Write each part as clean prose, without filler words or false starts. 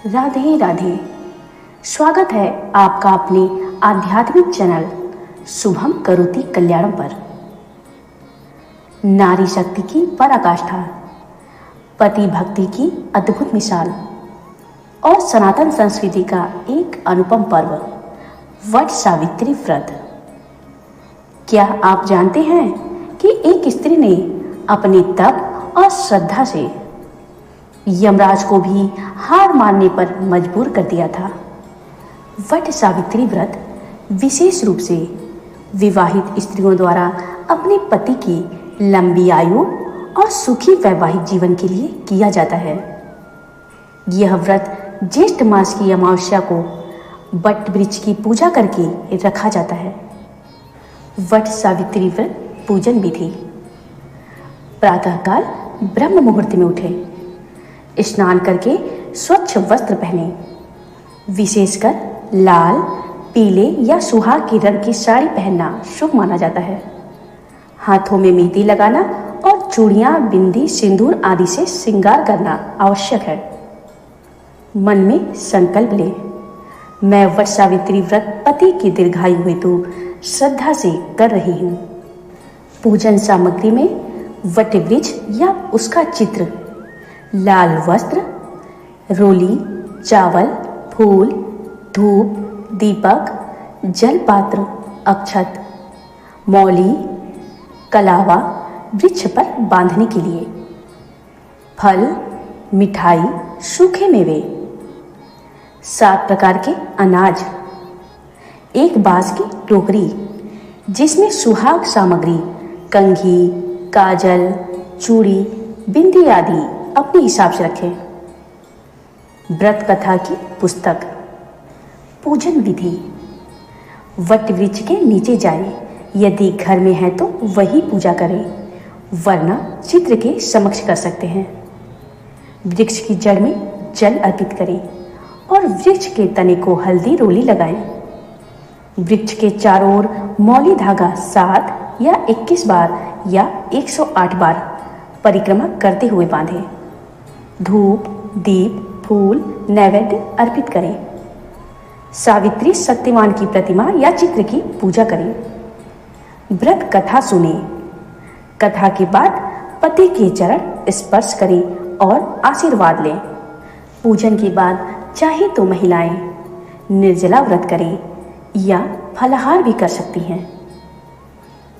राधे राधे। स्वागत है आपका अपने आध्यात्मिक चैनल शुभम करोति कल्याणम पर। नारी शक्ति की पराकाष्ठा, पति भक्ति की अद्भुत मिसाल और सनातन संस्कृति का एक अनुपम पर्व वट सावित्री व्रत। क्या आप जानते हैं कि एक स्त्री ने अपने तप और श्रद्धा से यमराज को भी हार मानने पर मजबूर कर दिया था। वट सावित्री व्रत विशेष रूप से विवाहित स्त्रियों द्वारा अपने पति की लंबी आयु और सुखी वैवाहिक जीवन के लिए किया जाता है। यह व्रत ज्येष्ठ मास की अमावस्या को वट वृक्ष की पूजा करके रखा जाता है। वट सावित्री व्रत पूजन विधि: प्रातःकाल ब्रह्म मुहूर्त में उठे, स्नान करके स्वच्छ वस्त्र पहने, विशेषकर लाल, पीले या सुहाग के रंग की साड़ी पहनना शुभ माना जाता है। हाथों में मेहंदी लगाना और चूड़ियां, बिंदी, सिंदूर आदि से श्रृंगार करना आवश्यक है। मन में संकल्प ले, मैं वट सावित्री व्रत पति की दीर्घायु हेतु श्रद्धा से कर रही हूँ। पूजन सामग्री में वट वृक्ष या उसका चित्र, लाल वस्त्र, रोली, चावल, फूल, धूप, दीपक, जलपात्र, अक्षत, मौली, कलावा वृक्ष पर बांधने के लिए, फल, मिठाई, सूखे मेवे, 7 प्रकार के अनाज, एक बांस की टोकरी जिसमें सुहाग सामग्री, कंघी, काजल, चूड़ी, बिंदी आदि अपने हिसाब से रखें। व्रत कथा की पुस्तक। पूजन विधि: वट वृक्ष के नीचे जाएं, यदि घर में है तो वही पूजा करें, वरना चित्र के समक्ष कर सकते हैं। वृक्ष की जड़ में जल अर्पित करें और वृक्ष के तने को हल्दी रोली लगाएं। वृक्ष के चारों ओर मौली धागा 7 या 21 बार या 108 बार परिक्रमा करते हुए बांधें। धूप, दीप, फूल, नैवेद्य अर्पित करें। सावित्री शक्तिमान की प्रतिमा या चित्र की पूजा करें। व्रत कथा सुने। कथा के बाद पति के चरण स्पर्श करें और आशीर्वाद लें। पूजन के बाद चाहे तो महिलाएं निर्जला व्रत करें या फलाहार भी कर सकती हैं।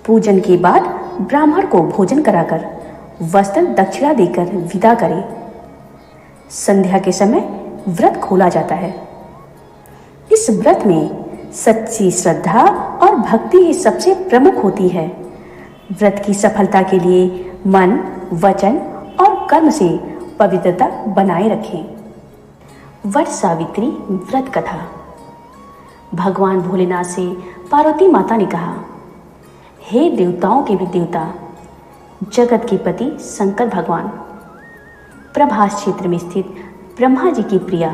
पूजन के बाद ब्राह्मण को भोजन कराकर वस्त्र दक्षिणा देकर विदा करें। संध्या के समय व्रत खोला जाता है। इस व्रत में सच्ची श्रद्धा और भक्ति ही सबसे प्रमुख होती है। व्रत की सफलता के लिए मन, वचन और कर्म से पवित्रता बनाए रखें। वट सावित्री व्रत कथा। भगवान भोलेनाथ से पार्वती माता ने कहा, हे देवताओं के भी देवता, जगत के पति शंकर भगवान, प्रभास क्षेत्र में स्थित ब्रह्मा जी की प्रिया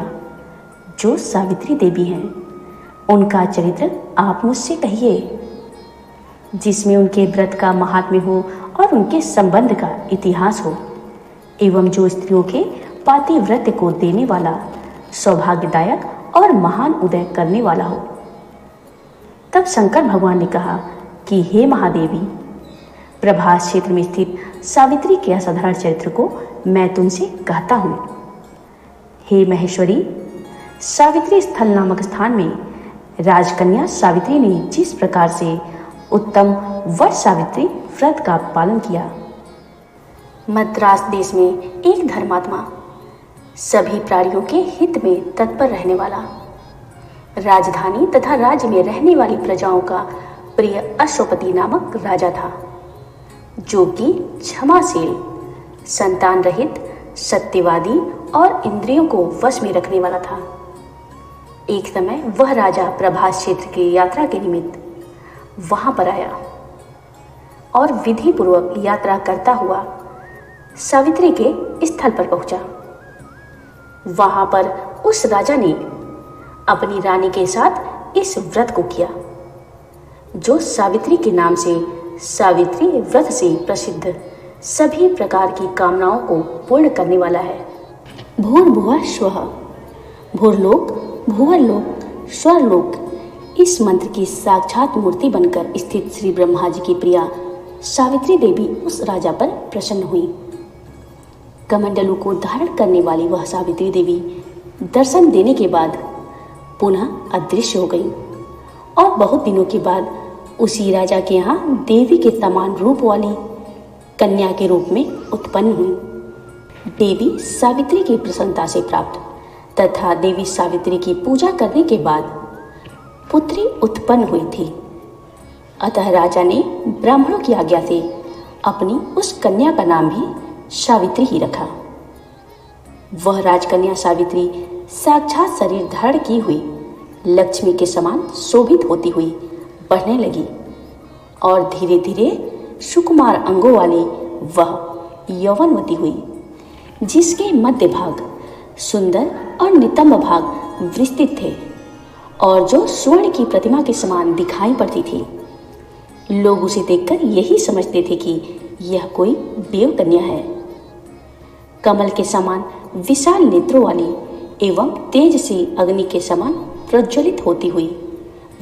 जो सावित्री देवी हैं, उनका चरित्र आप मुझसे कहिए, जिसमें उनके व्रत का महात्म्य हो और उनके संबंध का इतिहास हो, एवं जो स्त्रियों के पातिव्रत्य को देने वाला, सौभाग्यदायक और महान उदय करने वाला हो। तब शंकर भगवान ने कहा कि हे महादेवी, प्रभास क्षेत्र में स्थित सावित्री के असाधारण चरित्र को मैं तुमसे कहता हूँ। हे महेश्वरी, सावित्री स्थल नामक स्थान में राजकन्या सावित्री ने जिस प्रकार से उत्तम वट सावित्री व्रत का पालन किया। मद्रास देश में एक धर्मात्मा, सभी प्राणियों के हित में तत्पर रहने वाला, राजधानी तथा राज्य में रहने वाली प्रजाओं का प्रिय अश्वपति नामक राजा था, जो कि क्षमाशील, संतान रहित, सत्यवादी और इंद्रियों को वश में रखने वाला था। एक समय वह राजा प्रभास क्षेत्र की यात्रा के निमित्त वहां पर आया और विधि पूर्वक यात्रा करता हुआ सावित्री के स्थल पर पहुंचा। वहां पर उस राजा ने अपनी रानी के साथ इस व्रत को किया, जो सावित्री के नाम से सावित्री व्रत से प्रसिद्ध सभी प्रकार की कामनाओं को पूर्ण करने वाला है। भूर्भुवः स्वः। भूरलोक, भुवरलोक, स्वरलोक इस मंत्र की साक्षात मूर्ति बनकर स्थित श्री ब्रह्मा जी की प्रिया सावित्री देवी उस राजा पर प्रसन्न हुई। कमंडलू को धारण करने वाली वह सावित्री देवी दर्शन देने के बाद पुनः अदृश्य हो गई और बहुत दिनों के बाद उसी राजा के यहाँ देवी के समान रूप वाली कन्या के रूप में उत्पन्न हुई। देवी सावित्री की प्रसन्नता से प्राप्त तथा देवी सावित्री की पूजा करने के बाद पुत्री उत्पन्न हुई थी। अतः राजा ने ब्राह्मणों की आज्ञा से अपनी उस कन्या का नाम भी सावित्री ही रखा। वह राजकन्या सावित्री साक्षात शरीर धारण की हुई लक्ष्मी के समान शोभित होती हुई बढ़ने लगी और धीरे धीरे सुकुमार अंगों वाली वह यौवनवती हुई, जिसके मध्य भाग सुंदर और नितंब भाग विस्तृत थे और जो स्वर्ण की प्रतिमा के समान दिखाई पड़ती थी। लोग उसे देखकर यही समझते थे कि यह कोई देव कन्या है। कमल के समान विशाल नेत्रों वाली एवं तेज से अग्नि के समान प्रज्वलित होती हुई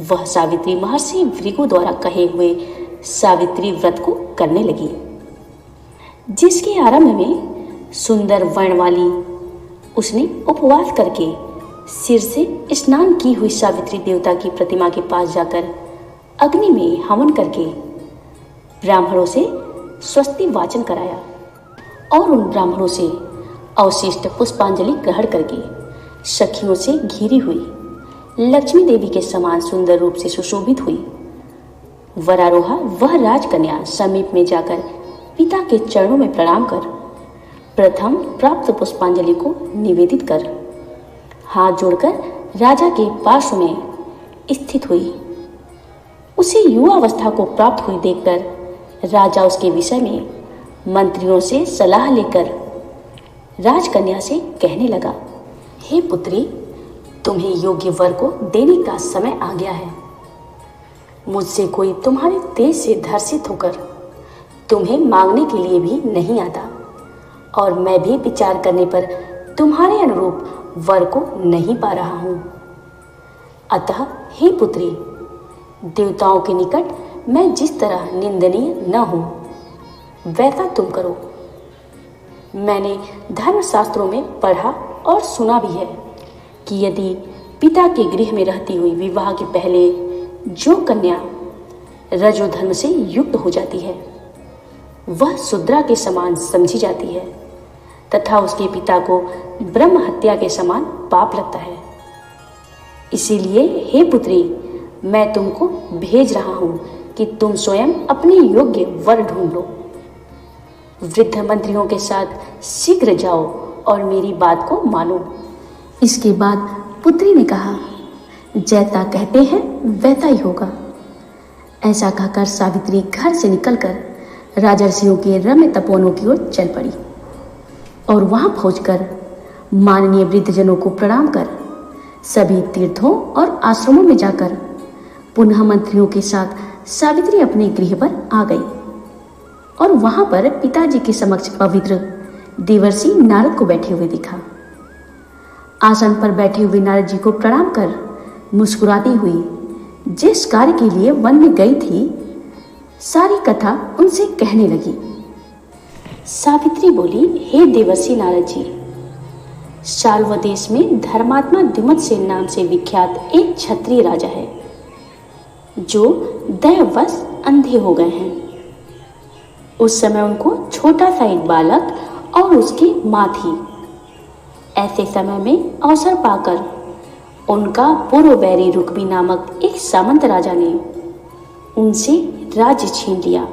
वह सावित्री महर्षि भृगु द्वारा कहे हुए सावित्री व्रत को करने लगी, जिसके आरंभ में सुंदर वर्ण वाली उसने उपवास करके सिर से स्नान की हुई सावित्री देवता की प्रतिमा के पास जाकर अग्नि में हवन करके ब्राह्मणों से स्वस्ति वाचन कराया और उन ब्राह्मणों से अवशिष्ट पुष्पांजलि ग्रहण करके सखियों से घिरी हुई लक्ष्मी देवी के समान सुंदर रूप से सुशोभित हुई। वरारोहा वह राजकन्या समीप में जाकर पिता के चरणों में प्रणाम कर प्रथम प्राप्त पुष्पांजलि को निवेदित कर हाथ जोड़कर राजा के पार्श्व में स्थित हुई। उसे युवावस्था को प्राप्त हुई देखकर राजा उसके विषय में मंत्रियों से सलाह लेकर राजकन्या से कहने लगा, हे पुत्री, तुम्हें योग्य वर को देने का समय आ गया है। मुझसे कोई तुम्हारे तेज से धर्षित होकर तुम्हें मांगने के लिए भी नहीं आता और मैं भी विचार करने पर तुम्हारे अनुरूप वर को नहीं पा रहा हूं। अतः हे पुत्री, देवताओं के निकट मैं जिस तरह निंदनीय न हूं वैसा तुम करो। मैंने धर्मशास्त्रों में पढ़ा और सुना भी है कि यदि पिता के गृह में रहती हुई विवाह के पहले जो कन्या रजोधर्म से युक्त हो जाती है वह शूद्रा के समान समझी जाती है तथा उसके पिता को ब्रह्म हत्या के समान पाप लगता है। इसीलिए हे पुत्री, मैं तुमको भेज रहा हूं कि तुम स्वयं अपने योग्य वर ढूंढ लो। वृद्ध मंत्रियों के साथ शीघ्र जाओ और मेरी बात को मानो। इसके बाद पुत्री ने कहा, जैसा कहते हैं वैसा ही होगा। ऐसा कहकर सावित्री घर से निकलकर राजर्षियों के रम्य तपोवनों की ओर चल पड़ी और वहां पहुंचकर माननीय वृद्धजनों को प्रणाम कर सभी तीर्थों और आश्रमों में जाकर पुनः मंत्रियों के साथ सावित्री अपने गृह पर आ गई और वहां पर पिताजी के समक्ष पवित्र देवर्षि नारद को बैठे हुए दिखा। आसन पर बैठे हुए नारद जी को प्रणाम कर मुस्कुराती हुई जिस कार्य के लिए वन में गई थी सारी कथा उनसे कहने लगी। सावित्री बोली, हे देवर्षि नारद जी, शाल्व देश में धर्मात्मा द्युमत्सेन नाम से विख्यात एक क्षत्रिय राजा है जो दैववश अंधे हो गए हैं। उस समय उनको छोटा सा एक बालक और उसकी माँ थी। ऐसे समय में अवसर पाकर उनका पूर्व बैरी रुक्मी नामक एक सामंत राजा ने उनसे राज्य छीन लिया।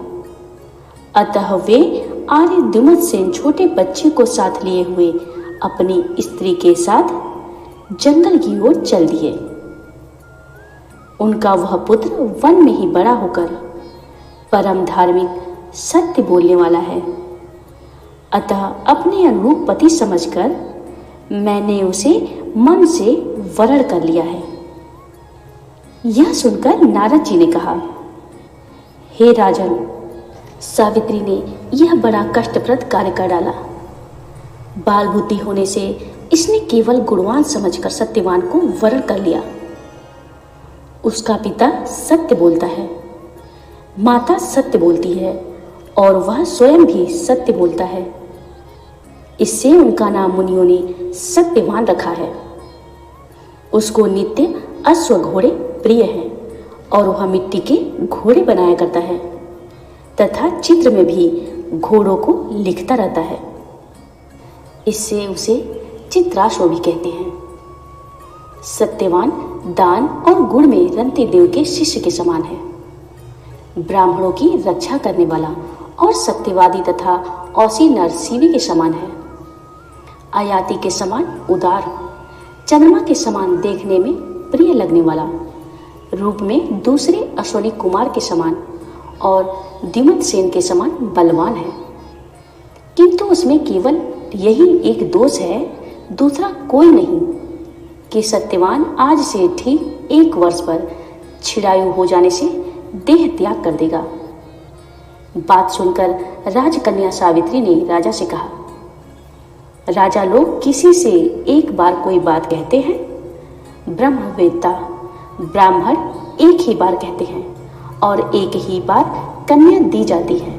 अतः वे आर्य द्युमत्सेन छोटे बच्चे को साथ लिए हुए अपनी स्त्री के साथ जंगल की ओर चल दिए। उनका वह पुत्र वन में ही बड़ा होकर परम धार्मिक सत्य बोलने वाला है। अतः अपने अनुरूप पति समझकर मैंने उसे मन से वरण कर लिया है। यह सुनकर नारद जी ने कहा, हे राजन, सावित्री ने यह बड़ा कष्टप्रद कार्य कर डाला। बाल बुद्धि होने से इसने केवल गुणवान समझकर सत्यवान को वरण कर लिया। उसका पिता सत्य बोलता है, माता सत्य बोलती है और वह स्वयं भी सत्य बोलता है। इससे उनका नाम मुनियों ने सत्यवान रखा है। उसको नित्य अश्व घोड़े प्रिय हैं और वह मिट्टी के घोड़े बनाया करता है तथा चित्र में भी घोड़ों को लिखता रहता है। इससे उसे चित्राश्व भी कहते हैं। सत्यवान दान और गुण में रंती देव के शिष्य के समान है, ब्राह्मणों की रक्षा करने वाला और सत्यवादी तथा औसी नरसिंह के समान है। आयाति के समान उदार, चंद्रमा के समान देखने में प्रिय लगने वाला, रूप में दूसरे अश्वनी कुमार के समान और द्युमत सेन के समान बलवान है। किंतु उसमें केवल यही एक दोष है, दूसरा कोई नहीं, कि सत्यवान आज से ठीक 1 वर्ष पर छिड़ायु हो जाने से देह त्याग कर देगा। बात सुनकर राजकन्या सावित्री ने राजा से कहा, राजा लोग किसी से एक बार कोई बात कहते हैं, ब्रह्मवेत्ता ब्राह्मण एक ही बार कहते हैं और एक ही बार कन्या दी जाती है।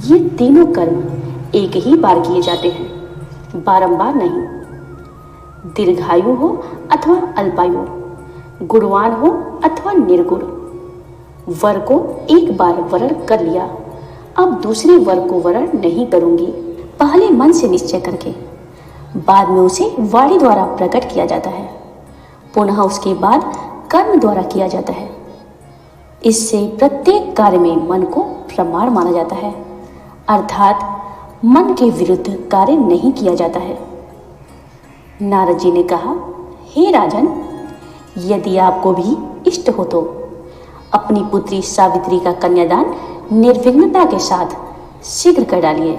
ये तीनों कर्म एक ही बार किए जाते हैं, बारंबार नहीं। दीर्घायु हो अथवा अल्पायु, गुणवान हो अथवा निर्गुण, वर को एक बार वरण कर लिया, अब दूसरे वर को वरण नहीं करूंगी। पहले मन से निश्चय करके बाद में उसे वाणी द्वारा प्रकट किया जाता है, पुनः उसके बाद कर्म द्वारा किया जाता है। इससे प्रत्येक कार्य में मन को प्रमाण माना जाता है, अर्थात मन के विरुद्ध कार्य नहीं किया जाता है। नारद जी ने कहा, हे राजन, यदि आपको भी इष्ट हो तो अपनी पुत्री सावित्री का कन्यादान निर्विघ्नता के साथ शीघ्र कर डालिए।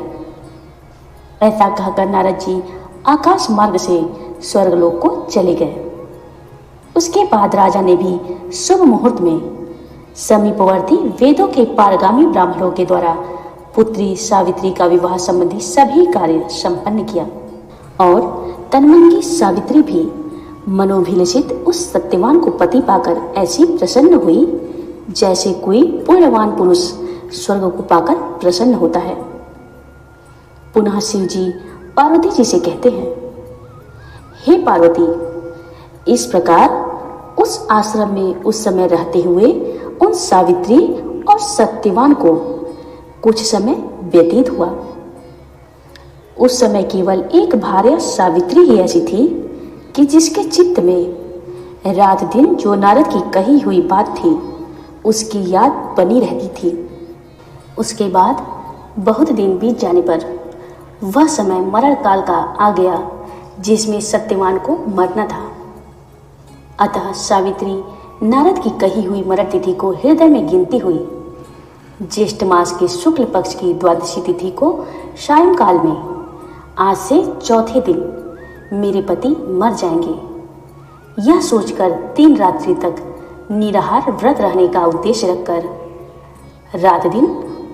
ऐसा कहकर नारद जी आकाश मार्ग से स्वर्गलोक को चले गए। उसके बाद राजा ने भी शुभ मुहूर्त में समीपवर्ती वेदों के पारगामी ब्राह्मणों के द्वारा पुत्री सावित्री का विवाह संबंधी सभी कार्य संपन्न किया और तन्मंगी सावित्री भी मनोभिलषित उस सत्यवान को पति पाकर ऐसी प्रसन्न हुई जैसे कोई पुण्यवान पुरुष स्वर्ग को पाकर प्रसन्न होता है। पुनः शिव जी पार्वती जी से कहते हैं, हे पार्वती, इस प्रकार उस आश्रम में उस समय रहते हुए उन सावित्री और सत्यवान को कुछ समय व्यतीत हुआ। उस समय केवल एक भार्या सावित्री ही ऐसी थी कि जिसके चित्त में रात दिन जो नारद की कही हुई बात थी उसकी याद बनी रहती थी। उसके बाद बहुत दिन बीत जाने पर वह समय मरण काल का आ गया जिसमें सत्यवान को मरना था। अतः सावित्री नारद की कही हुई मरण तिथि को हृदय में गिनती हुई। ज्येष्ठ मास के शुक्ल पक्ष की द्वादशी तिथि को सायंकाल में आज से चौथे दिन मेरे पति मर जाएंगे, यह सोचकर 3 रात्रि तक निराहार व्रत रहने का उद्देश्य रखकर रात दिन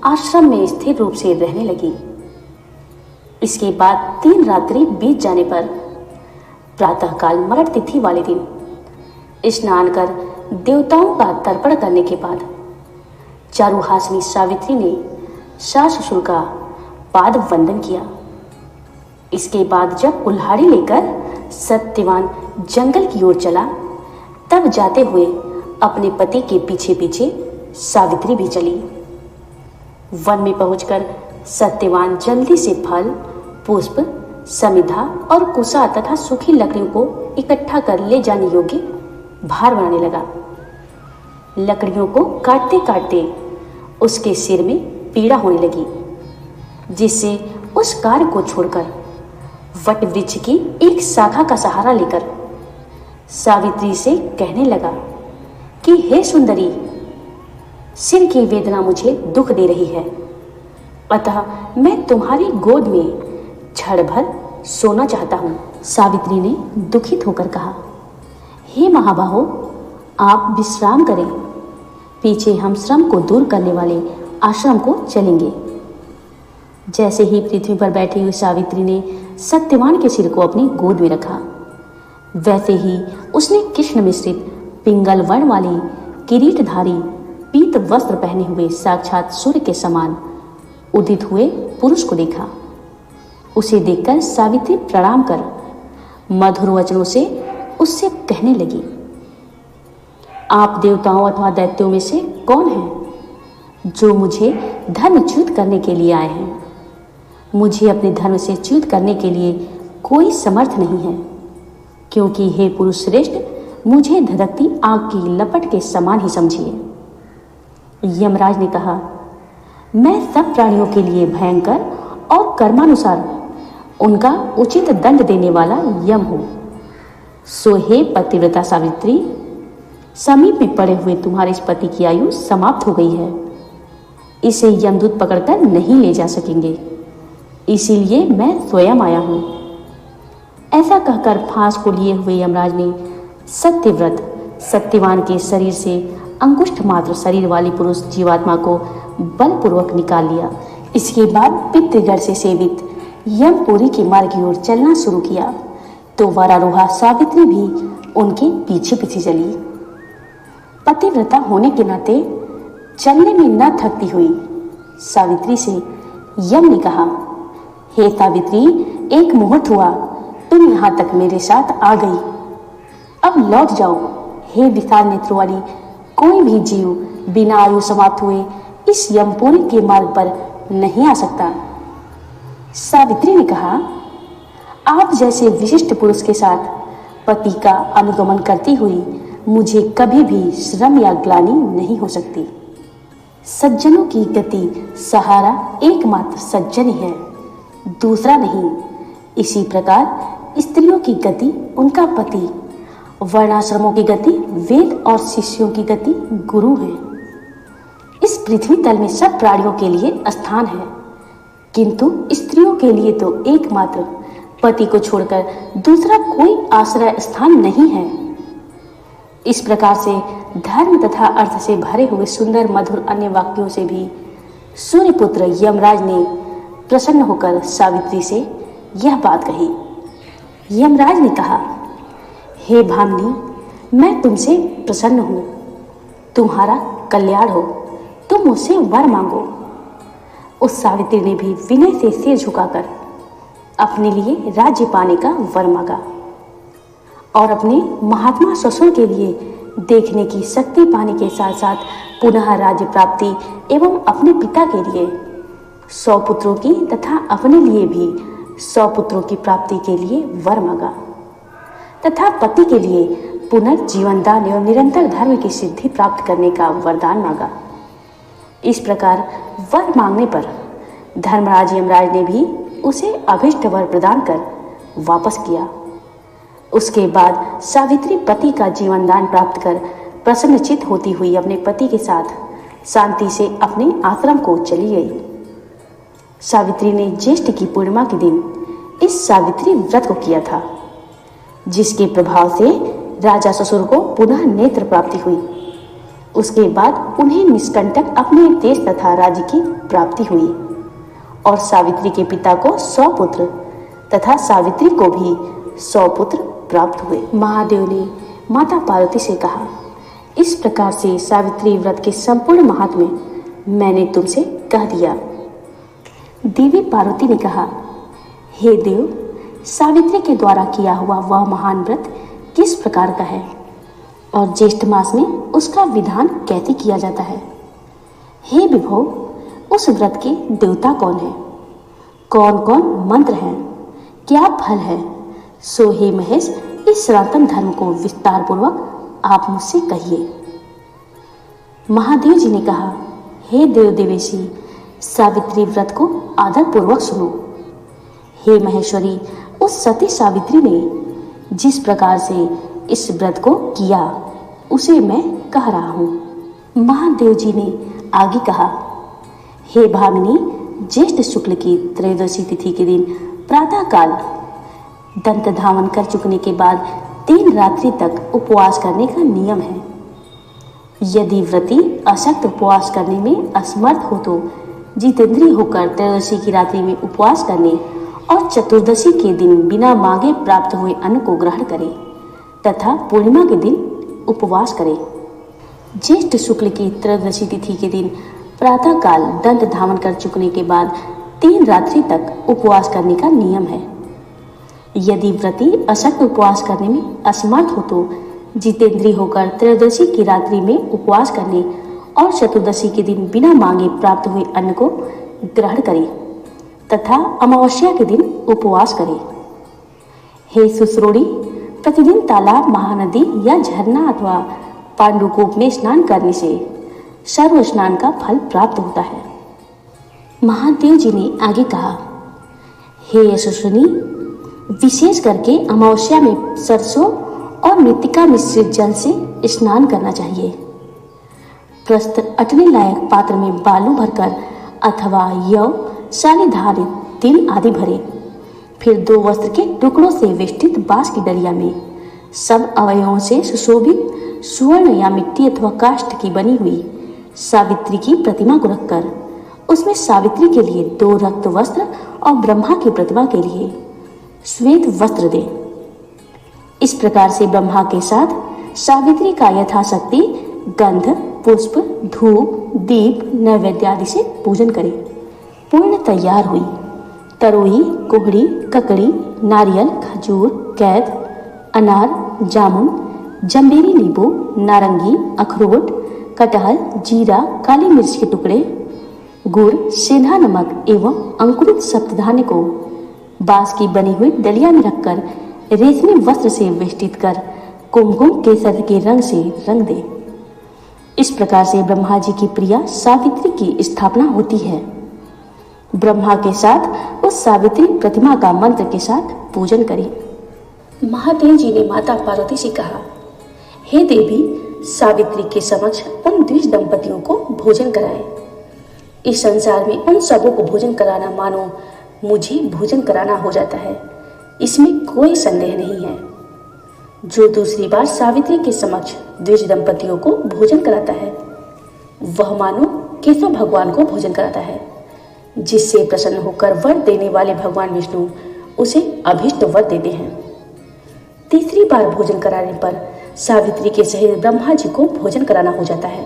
आश्रम में स्थिर रूप से रहने लगी। इसके बाद 3 रात्रि बीत जाने पर प्रातःकाल मरण तिथि वाले दिन स्नान कर देवताओं का तर्पण करने के बाद चारुहासिनी सावित्री ने सास ससुर का पाद वंदन किया। इसके बाद जब कुल्हाड़ी लेकर सत्यवान जंगल की ओर चला, तब जाते हुए अपने पति के पीछे पीछे सावित्री भी चली। वन में पहुंचकर सत्यवान जल्दी से फल, पुष्प, समिधा और कुसा तथा सूखी लकड़ियों को इकट्ठा कर ले जाने योग्य भार बनाने लगा। लकड़ियों को काटते काटते उसके सिर में पीड़ा होने लगी, जिससे उस कार्य को छोड़कर वट वृक्ष की एक शाखा का सहारा लेकर सावित्री से कहने लगा कि हे सुंदरी, सिर की वेदना मुझे दुख दे रही है, अतः मैं तुम्हारी गोद में क्षण भर सोना चाहता हूँ। सावित्री ने दुखित होकर कहा, हे महाबाहो, आप विश्राम करें, पीछे हम श्रम को दूर करने वाले आश्रम को चलेंगे। जैसे ही पृथ्वी पर बैठी हुई सावित्री ने सत्यवान के सिर को अपनी गोद में रखा, वैसे ही उसने कृष्ण मिश्रित पिंगल वर्ण वाली किरीटधारी पीत वस्त्र पहने हुए साक्षात सूर्य के समान उदित हुए पुरुष को देखा। उसे देखकर सावित्री प्रणाम कर मधुर वचनों से उससे कहने लगी, आप देवताओं अथवा दैत्यों में से कौन है जो मुझे धर्मच्युत करने के लिए आए हैं? मुझे अपने धर्म से च्युत करने के लिए कोई समर्थ नहीं है, क्योंकि हे पुरुष श्रेष्ठ, मुझे धधकती आग की लपट के समान ही समझिए। यमराज ने कहा, मैं सब प्राणियों के लिए भयंकर और कर्मानुसार उनका उचित दंड देने वाला यम हूं। सो हे पतिव्रता सावित्री, समीप में पड़े हुए तुम्हारे इस पति की आयु समाप्त हो गई है। इसे यमदूत पकड़कर नहीं ले जा सकेंगे, इसीलिए मैं स्वयं आया हूं। ऐसा कहकर फांस को लिए हुए यमराज ने सत्यव्रत सत्यवान के शरीर से अंगुष्ठ मात्र शरीर वाली पुरुष जीवात्मा को बलपूर्वक निकाल लिया। इसके बाद पितृगढ़ से सेवित यमपुरी के मार्ग की ओर चलना शुरू किया, तो वरारोहा सावित्री भी उनके पीछे पीछे चली। पतिव्रता होने के नाते चलने में न थकती हुई सावित्री से यम ने कहा, हे सावित्री, एक मुहूर्त हुआ तुम यहाँ तक मेरे साथ आ गई, अब लौट जाओ। हे विशाल नेत्रों वाली, कोई भी जीव बिना आयु समाप्त हुए इस यमपुरी के मार्ग पर नहीं आ सकता। सावित्री ने कहा, आप जैसे विशिष्ट पुरुष के साथ पति का अनुगमन करती हुई मुझे कभी भी श्रम या ग्लानि नहीं हो सकती। सज्जनों की गति सहारा एकमात्र सज्जन ही है, दूसरा नहीं। इसी प्रकार स्त्रियों की गति उनका पति, वर्णाश्रमों की गति वेद और शिष्यों की गति गुरु है। इस पृथ्वी तल में सब प्राणियों के लिए स्थान है, किंतु स्त्रियों के लिए तो एकमात्र पति को छोड़कर दूसरा कोई आश्रय स्थान नहीं है। इस प्रकार से धर्म तथा अर्थ से भरे हुए सुंदर मधुर अन्य वाक्यों से भी सूर्यपुत्र यमराज ने प्रसन्न होकर सावित्री से यह बात कही। यमराज ने कहा, हे भामिनी, मैं तुमसे प्रसन्न हूं, तुम्हारा कल्याण हो, तुम मुझसे वर मांगो। उस सावित्री ने भी विनय से सिर झुकाकर अपने लिए राज्य पाने का वर मांगा और अपने महात्मा ससुर के लिए देखने की शक्ति पाने के साथ साथ पुनः राज्य प्राप्ति एवं अपने पिता के लिए 100 पुत्रों की तथा अपने लिए भी 100 पुत्रों की प्राप्ति के लिए वर मांगा तथा पति के लिए पुनर्जीवन दान एवं निरंतर धर्म की सिद्धि प्राप्त करने का वरदान मांगा। इस प्रकार वर मांगने पर धर्मराज यमराज ने भी उसे अभीष्ट वर प्रदान कर वापस किया। उसके बाद सावित्री पति का जीवन दान प्राप्त कर प्रसन्नचित होती हुई अपने पति के साथ शांति से अपने आश्रम को चली गई। सावित्री ने ज्येष्ठ की पूर्णिमा के दिन इस सावित्री व्रत को किया था, जिसके प्रभाव से राजा ससुर को पुनः नेत्र प्राप्ति हुई। उसके बाद उन्हें निष्कंटक अपने देश तथा राज्य की प्राप्ति हुई और सावित्री के पिता को 100 पुत्र तथा सावित्री को भी 100 पुत्र प्राप्त हुए। महादेव ने माता पार्वती से कहा, इस प्रकार से सावित्री व्रत के संपूर्ण महात्म्य मैंने तुमसे कह दिया। देवी पार्वती ने कहा, हे देव, सावित्री के द्वारा किया हुआ वह महान व्रत किस प्रकार का है और ज्येष्ठ मास में उसका विधान कैसे किया जाता है? हे विभो, उस व्रत के देवता कौन है, कौन कौन मंत्र हैं, क्या फल है? सो हे महेश, इस सनातन धर्म को विस्तार पूर्वक आप मुझसे कहिए। महादेव जी ने कहा, हे देव देवेशी, सावित्री व्रत को आदर पूर्वक सुनो। हे महेश्वरी, उस सती सावित्री ने जिस प्रकार से इस व्रत को किया उसे मैं कह रहा हूँ। महादेव जी ने आगे कहा, हे भामिनी, ज्येष्ठ शुक्ल की त्रयोदशी तिथि के दिन प्रातः काल दंत धावन कर चुकने के बाद 3 रात्रि तक उपवास करने का नियम है। यदि व्रती अशक्त उपवास करने में असमर्थ हो तो जितेंद्रिय होकर त्रयोदशी की रात्रि में उपवास करने और चतुर्दशी के दिन बिना मांगे प्राप्त हुए अन्न को ग्रहण करे तथा पूर्णिमा के दिन उपवास करे। ज्येष्ठ शुक्ल की त्रयोदशी तिथि के दिन प्रातः काल दंत धावन कर चुकने के बाद 3 रात्रि तक उपवास करने का नियम है। यदि व्रती अशक्त उपवास करने में असमर्थ हो तो जितेंद्रिय होकर त्रयोदशी की रात्रि में उपवास करने और चतुर्दशी के दिन बिना मांगे प्राप्त हुए अन्न को ग्रहण करे तथा अमावस्या के दिन उपवास करे। हे सुश्रोणी, प्रतिदिन तालाब, महानदी या झरना अथवा पांडुकूप में स्नान करने से सर्व स्नान का फल प्राप्त होता है। महादेव जी ने आगे कहा, हे यशस्विनी, विशेष करके अमावस्या में सरसों और मृतिका मिश्रित जल से स्नान करना चाहिए। प्रस्त अटने लायक पात्र में बालू भरकर अथवा यव, शालीधार, तिल आदि भरे, फिर 2 वस्त्र के टुकड़ों से वेष्टित बांस की डलिया में सब अवयवों से सुशोभित स्वर्ण या मिट्टी अथवा काष्ठ की बनी हुई सावित्री की प्रतिमा को रखकर उसमें सावित्री के लिए 2 रक्त वस्त्र और ब्रह्मा की प्रतिमा के लिए श्वेत वस्त्र दे। इस प्रकार से ब्रह्मा के साथ सावित्री का यथाशक्ति गंध, पुष्प, धूप, दीप, नैवेद्य आदि से पूजन करे। पूर्ण तैयार हुई तरोई, कुहड़ी, ककड़ी, नारियल, खजूर, कैद, अनार, जामुन, जम्बेरी, नींबू, नारंगी, अखरोट, कटहल, जीरा, काली मिर्च के टुकड़े, गुड़, सेंधा नमक एवं अंकुरित सप्तधान्य को बांस की बनी हुई डलिया में रखकर रेशमी वस्त्र से वेष्टित कर कुमकुम केसर के रंग से रंग दे। इस प्रकार से ब्रह्मा जी की प्रिया सावित्री की स्थापना होती है। ब्रह्मा के साथ उस सावित्री प्रतिमा का मंत्र के साथ पूजन करें। महादेव जी ने माता पार्वती से कहा, हे देवी, सावित्री के समक्ष उन द्विज दंपतियों को भोजन कराएं। इस संसार में उन सबों को भोजन कराना मानो मुझे भोजन कराना हो जाता है, इसमें कोई संदेह नहीं है। जो दूसरी बार सावित्री के समक्ष द्विज दंपतियों को भोजन कराता है वह मानो केशव भगवान को भोजन कराता है, जिससे प्रसन्न होकर वर देने वाले भगवान विष्णु उसे अभीष्ट वर देते हैं। तीसरी बार भोजन कराने पर सावित्री के सहित ब्रह्मा जी को भोजन कराना हो जाता है।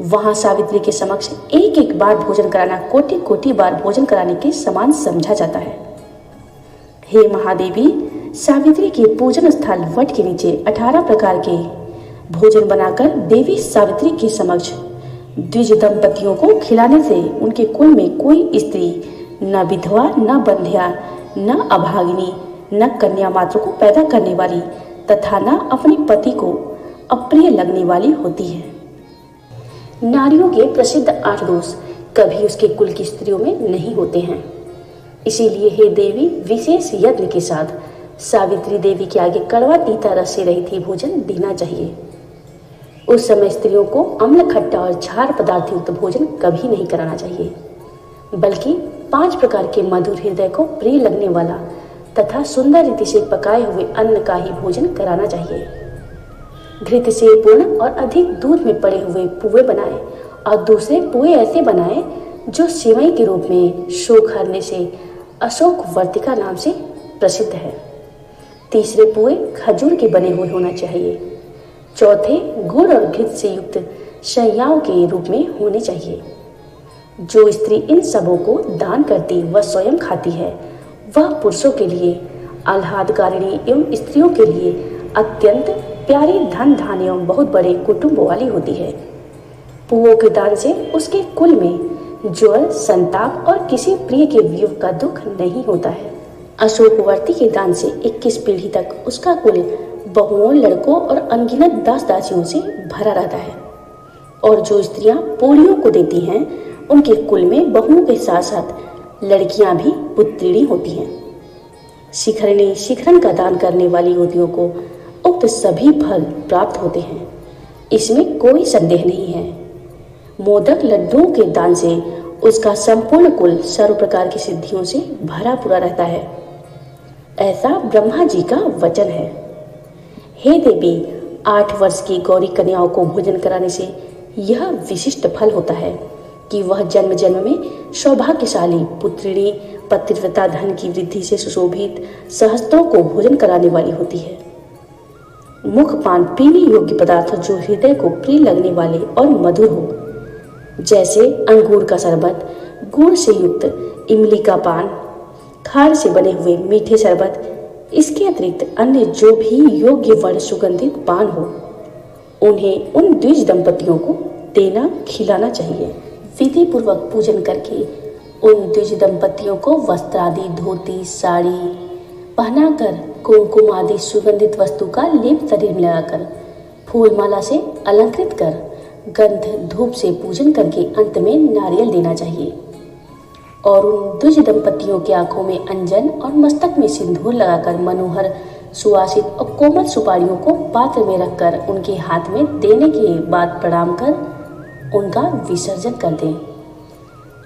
वहां सावित्री के समक्ष एक एक बार भोजन कराना कोटि कोटि बार भोजन कराने के समान समझा जाता है। हे महादेवी, सावित्री के पूजन स्थल वट के नीचे 18 प्रकार के भोजन बनाकर देवी सावित्री के समक्ष द्विज दंपतियों को खिलाने से उनके कुल में कोई स्त्री न विधवा, न बंध्या, न अभागिनी, न कन्या मात्र को पैदा करने वाली तथा न अपने पति को अप्रिय लगने वाली होती है। नारियों के प्रसिद्ध 8 दोष कभी उसके कुल की स्त्रियों में नहीं होते हैं। इसीलिए हे देवी, विशेष यत्न के साथ सावित्री देवी के आगे कड़वा तीता रस से रहित ही भोजन देना चाहिए। उस समय स्त्रियों को अम्ल, खट्टा और क्षार पदार्थ युक्त भोजन कभी नहीं कराना चाहिए, बल्कि 5 प्रकार के मधुर, हृदय को प्रिय लगने वाला तथा सुंदर रीति से पकाए हुए अन्न का ही भोजन कराना चाहिए। घृत से पूर्ण और अधिक दूध में पड़े हुए पुए बनाएं और दूसरे पुए ऐसे बनाएं जो सिवई के रूप में शोक हरने से अशोक वर्तिका नाम से प्रसिद्ध है। तीसरे पुए खजूर के बने हुए होना चाहिए। चौथे गुड़ और घृत से युक्त शैयाओं के रूप में होने चाहिए। जो स्त्री इन सबों को दान करती व स्वयं खाती है वह पुरुषों के लिए आह्लादकारिणी एवं स्त्रियों के लिए अत्यंत प्यारी, धन धान्य एवं बहुत बड़े कुटुंब वाली होती है। पुओं के दान से उसके कुल में ज्वर, संताप और किसी प्रिय के वियोग का दुख नहीं होता है। अशोकवर्ती के दान से 21 पीढ़ी तक उसका कुल बहुओं, लड़कों और अनगिनत दास दासियों से भरा रहता है। और जो स्त्रियां पोलियों को देती हैं उनके कुल में बहुओं के साथ साथ लड़कियां भी पुत्रिणी होती हैं। शिखरणी, शिखरण का दान करने वाली युवतियों को उक्त सभी फल प्राप्त होते हैं, इसमें कोई संदेह नहीं है। मोदक, लड्डुओं के दान से उसका संपूर्ण कुल सर्व प्रकार की सिद्धियों से भरा पूरा रहता है, ऐसा ब्रह्मा जी का वचन है। हे देवी, 8 वर्ष की गौरी कन्याओं को भोजन कराने से यह विशिष्ट फल होता है कि वह जन्म जन्म में सौभाग्यशाली पुत्रिणी पतिव्रता धन की वृद्धि से सुशोभित सहस्त्रों को भोजन कराने वाली होती है। मुखपान पीने योग्य पदार्थ जो हृदय को प्रिय लगने वाले और मधुर हो, जैसे अंगूर का शरबत, गुड़ से युक्त इमली का पान, खार से बने हुए मीठे शरबत। इसके अतिरिक्त अन्य जो भी योग्य वर्ण सुगंधित पान हो, उन्हें उन द्विज दंपतियों को देना खिलाना चाहिए। विधि पूर्वक पूजन करके उन द्विज दंपतियों को वस्त्र आदि, धोती, साड़ी पहनाकर, कुमकुम आदि सुगंधित वस्तु का लेप शरीर में लगाकर, फूल माला से अलंकृत कर, गंध धूप से पूजन करके अंत में नारियल देना चाहिए और उन द्विज दंपतियों की आंखों में अंजन और मस्तक में सिंदूर लगाकर मनोहर सुवासित और कोमल सुपारियों को पात्र में रखकर उनके हाथ में देने के बाद प्रणाम कर उनका विसर्जन कर दें।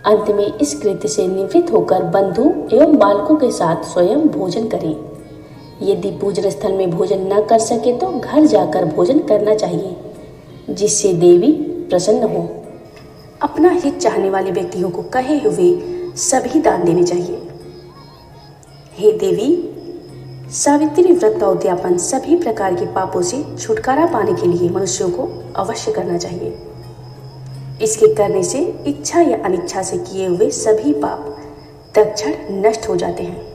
अंत में इस कृत्य से निवृत्त होकर बंधु एवं बालकों के साथ स्वयं भोजन करें। यदि पूजन स्थल में भोजन न कर सके तो घर जाकर भोजन करना चाहिए, जिससे देवी प्रसन्न हो। अपना हित चाहने वाले व्यक्तियों को कहे हुए सभी दान देने चाहिए। हे देवी, सावित्री व्रत का उद्यापन सभी प्रकार के पापों से छुटकारा पाने के लिए मनुष्यों को अवश्य करना चाहिए। इसके करने से इच्छा या अनिच्छा से किए हुए सभी पाप तत्क्षण नष्ट हो जाते हैं।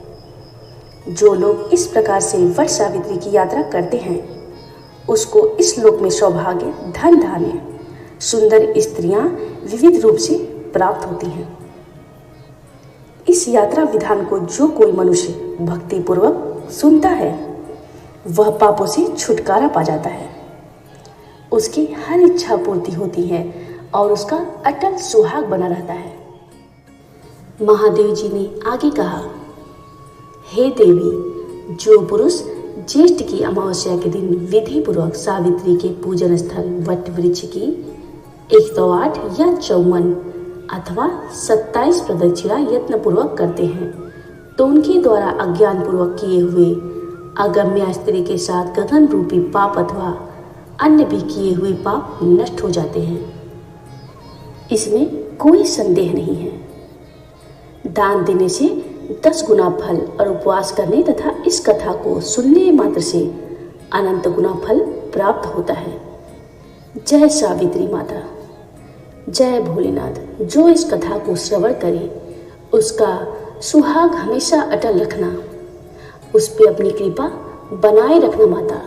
जो लोग इस प्रकार से व्रत सावित्री की यात्रा करते हैं, उसको इस लोक में सौभाग्य, धन धान्य, सुंदर स्त्रियां विविध रूप से प्राप्त होती हैं। इस यात्रा विधान को जो कोई मनुष्य भक्ति पूर्वक सुनता है, वह पापों से छुटकारा पा जाता है। उसकी हर इच्छा पूर्ति होती है और उसका अटल सुहाग बना रहता है। महादेव जी ने आगे कहा, हे देवी, जो पुरुष ज्येष्ठ की अमावस्या के दिन विधि पूर्वक सावित्री के पूजन स्थल वट वृक्ष की 108 या 54 अथवा 27 प्रदक्षिणा यत्न पूर्वक करते हैं, तो उनके द्वारा अज्ञान पूर्वक किए हुए अगम्य स्त्री के साथ गगन रूपी पाप अथवा अन्य भी किए हुए पाप नष्ट हो जाते हैं। इसमें कोई संदेह नहीं है। दान देने से 10 गुना फल और उपवास करने तथा इस कथा को सुनने मात्र से अनंत गुना फल प्राप्त होता है। जय सावित्री माता, जय भोलेनाथ। जो इस कथा को श्रवण करे, उसका सुहाग हमेशा अटल रखना, उस पे अपनी कृपा बनाए रखना माता।